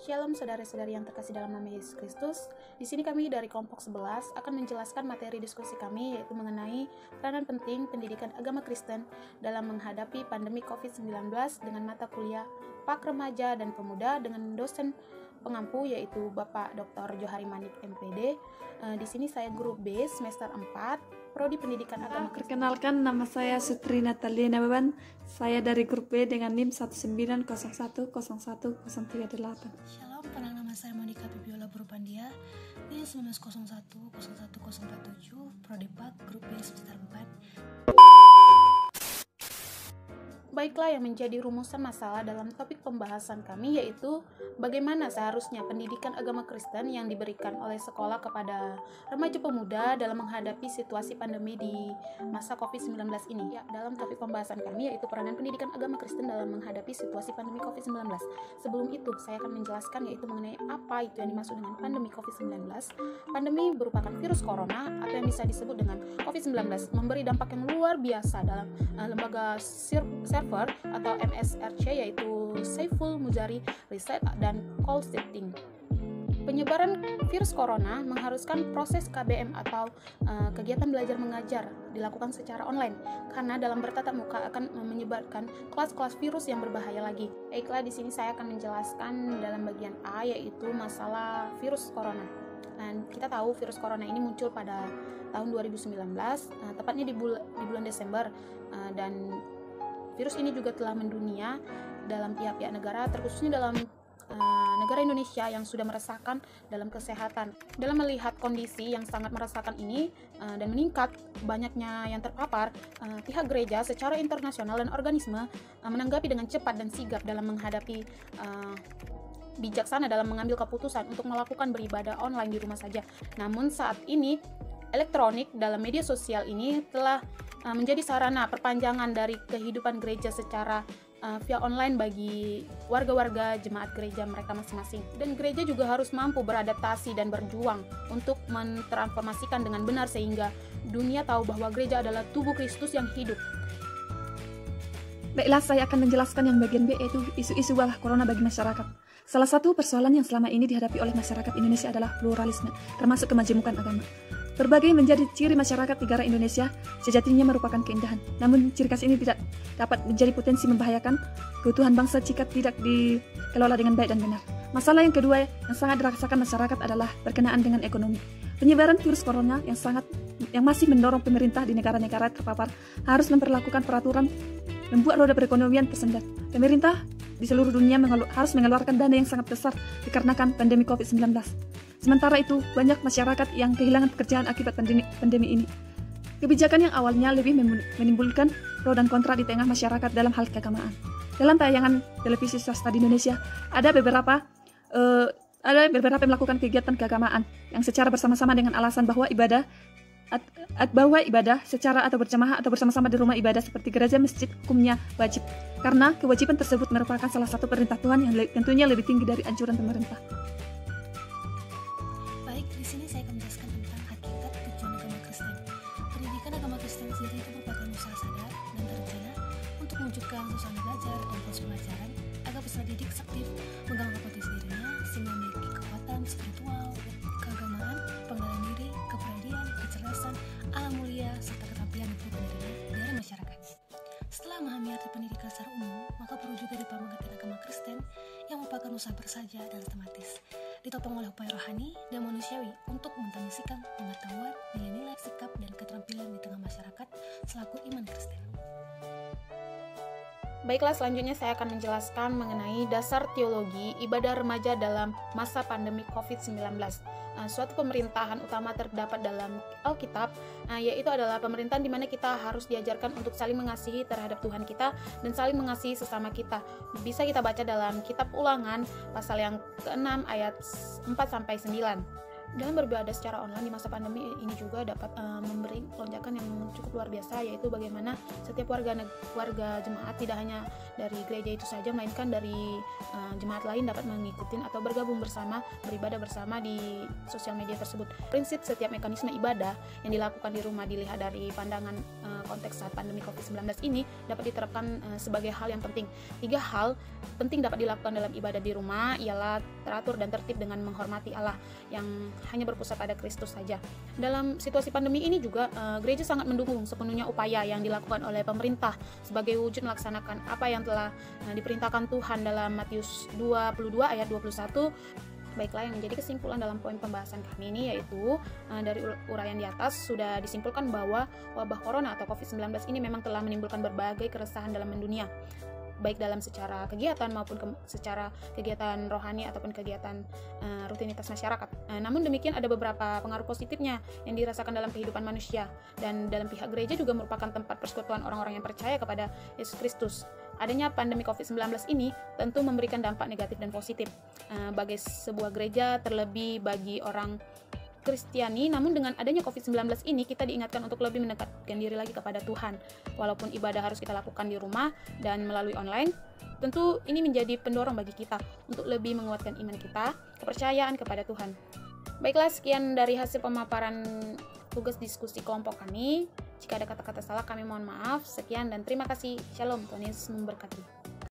Shalom saudara-saudari yang terkasih dalam nama Yesus Kristus. Di sini kami dari kelompok 11 akan menjelaskan materi diskusi kami, yaitu mengenai peranan penting pendidikan agama Kristen dalam menghadapi pandemi COVID-19 dengan mata kuliah Pak Remaja dan Pemuda dengan dosen pengampu yaitu Bapak Dr. Johari Manik MPD. Di sini saya grup B semester 4, Prodi Pendidikan Agama Kristen. Perkenalkan, nama saya Sutri Natalia Nababan. Saya dari grup B dengan NIM 190101038. Shalom, nama saya Monika Bibiola Burupandia, NIM 1901010147, Prodi Pak, grup B semester 4. Baiklah, yang menjadi rumusan masalah dalam topik pembahasan kami yaitu bagaimana seharusnya pendidikan agama Kristen yang diberikan oleh sekolah kepada remaja pemuda dalam menghadapi situasi pandemi di masa COVID-19 ini. Ya, dalam topik pembahasan kami yaitu peranan pendidikan agama Kristen dalam menghadapi situasi pandemi COVID-19. Sebelum itu, saya akan menjelaskan yaitu mengenai apa itu yang dimaksud dengan pandemi COVID-19. Pandemi merupakan virus corona atau yang bisa disebut dengan COVID-19 memberi dampak yang luar biasa dalam lembaga server atau MSRC yaitu Saiful Mujari Research dan Call Setting. Penyebaran virus corona mengharuskan proses KBM atau kegiatan belajar mengajar dilakukan secara online karena dalam bertatap muka akan menyebarkan kelas-kelas virus yang berbahaya lagi. Baiklah, di sini saya akan menjelaskan dalam bagian A yaitu masalah virus corona. Dan kita tahu virus corona ini muncul pada tahun 2019, tepatnya di bulan Desember, dan virus ini juga telah mendunia dalam pihak-pihak negara, terkhususnya dalam negara Indonesia yang sudah meresahkan dalam kesehatan. Dalam melihat kondisi yang sangat meresahkan ini dan meningkat banyaknya yang terpapar, pihak gereja secara internasional dan organisme menanggapi dengan cepat dan sigap dalam menghadapi bijaksana dalam mengambil keputusan untuk melakukan beribadah online di rumah saja. Namun saat ini elektronik dalam media sosial ini telah menjadi sarana perpanjangan dari kehidupan gereja secara via online bagi warga-warga jemaat gereja mereka masing-masing. Dan gereja juga harus mampu beradaptasi dan berjuang untuk mentransformasikan dengan benar sehingga dunia tahu bahwa gereja adalah tubuh Kristus yang hidup. Baiklah, saya akan menjelaskan yang bagian B, yaitu isu-isu wabah corona bagi masyarakat. Salah satu persoalan yang selama ini dihadapi oleh masyarakat Indonesia adalah pluralisme, termasuk kemajemukan agama. Berbagai menjadi ciri masyarakat negara Indonesia sejatinya merupakan keindahan. Namun ciri khas ini tidak dapat menjadi potensi membahayakan keutuhan bangsa jika tidak dikelola dengan baik dan benar. Masalah yang kedua yang sangat dirasakan masyarakat adalah berkenaan dengan ekonomi. Penyebaran virus corona yang masih mendorong pemerintah di negara-negara terpapar harus memperlakukan peraturan membuat roda perekonomian tersendat. Pemerintah di seluruh dunia harus mengeluarkan dana yang sangat besar dikarenakan pandemi COVID-19. Sementara itu, banyak masyarakat yang kehilangan pekerjaan akibat pandemi ini. Kebijakan yang awalnya lebih menimbulkan pro dan kontra di tengah masyarakat dalam hal keagamaan. Dalam tayangan televisi swasta di Indonesia, ada beberapa yang melakukan kegiatan keagamaan yang secara bersama-sama dengan alasan bahwa ibadah secara atau berjamaah atau bersama-sama di rumah ibadah seperti gereja masjid hukumnya wajib, karena kewajiban tersebut merupakan salah satu perintah Tuhan yang tentunya lebih tinggi dari anjuran pemerintah. Baik, di sini saya akan menjelaskan tentang hakikat tujuan agama Kristen. Pendidikan agama Kristen sendiri itu merupakan usaha sadar dan terencana untuk mewujudkan suasana belajar dan proses pelajaran agar peserta didik aktif mengembangkan potensi dirinya sehingga memiliki kekuatan spiritual, keagamaan, pengenalan diri, kepribadian, kecerdasan, alam mulia, serta keterampilan untuk menerima dari masyarakat. Setelah memahami arti pendidikan secara umum, maka perlu juga dipahami pengertian agama Kristen yang merupakan usaha bersaja dan sistematis, ditopang oleh upaya rohani dan manusiawi untuk mentransmisikan pengetahuan, nilai-nilai, sikap, dan keterampilan di tengah masyarakat selaku iman Kristen. Baiklah, selanjutnya saya akan menjelaskan mengenai dasar teologi ibadah remaja dalam masa pandemi COVID-19. Suatu pemerintahan utama terdapat dalam Alkitab, yaitu adalah pemerintahan di mana kita harus diajarkan untuk saling mengasihi terhadap Tuhan kita dan saling mengasihi sesama kita. Bisa kita baca dalam kitab Ulangan pasal yang ke-6 ayat 4-9. Dalam beribadah secara online di masa pandemi ini juga dapat memberi lonjakan yang cukup luar biasa, yaitu bagaimana setiap warga jemaat tidak hanya dari gereja itu saja, melainkan dari jemaat lain dapat mengikuti atau bergabung bersama, beribadah bersama di sosial media tersebut. Prinsip setiap mekanisme ibadah yang dilakukan di rumah dilihat dari pandangan konteks saat pandemi COVID-19 ini dapat diterapkan sebagai hal yang penting. 3 hal penting dapat dilakukan dalam ibadah di rumah ialah teratur dan tertib dengan menghormati Allah yang hanya berpusat pada Kristus saja. Dalam situasi pandemi ini juga gereja sangat mendukung sepenuhnya upaya yang dilakukan oleh pemerintah sebagai wujud melaksanakan apa yang telah diperintahkan Tuhan dalam Matius 22 ayat 21. Baiklah, yang menjadi kesimpulan dalam poin pembahasan kami ini yaitu dari uraian di atas sudah disimpulkan bahwa wabah corona atau COVID-19 ini memang telah menimbulkan berbagai keresahan dalam mendunia, baik dalam secara kegiatan maupun secara kegiatan rohani ataupun kegiatan rutinitas masyarakat. Namun demikian ada beberapa pengaruh positifnya yang dirasakan dalam kehidupan manusia, dan dalam pihak gereja juga merupakan tempat persekutuan orang-orang yang percaya kepada Yesus Kristus. Adanya pandemi COVID-19 ini tentu memberikan dampak negatif dan positif bagi sebuah gereja, terlebih bagi orang Kristiani. Namun dengan adanya COVID-19 ini kita diingatkan untuk lebih mendekatkan diri lagi kepada Tuhan. Walaupun ibadah harus kita lakukan di rumah dan melalui online, tentu ini menjadi pendorong bagi kita untuk lebih menguatkan iman kita, kepercayaan kepada Tuhan. Baiklah, sekian dari hasil pemaparan tugas diskusi kelompok kami. Jika ada kata-kata salah kami mohon maaf. Sekian dan terima kasih. Shalom, Tuhan Yesus memberkati.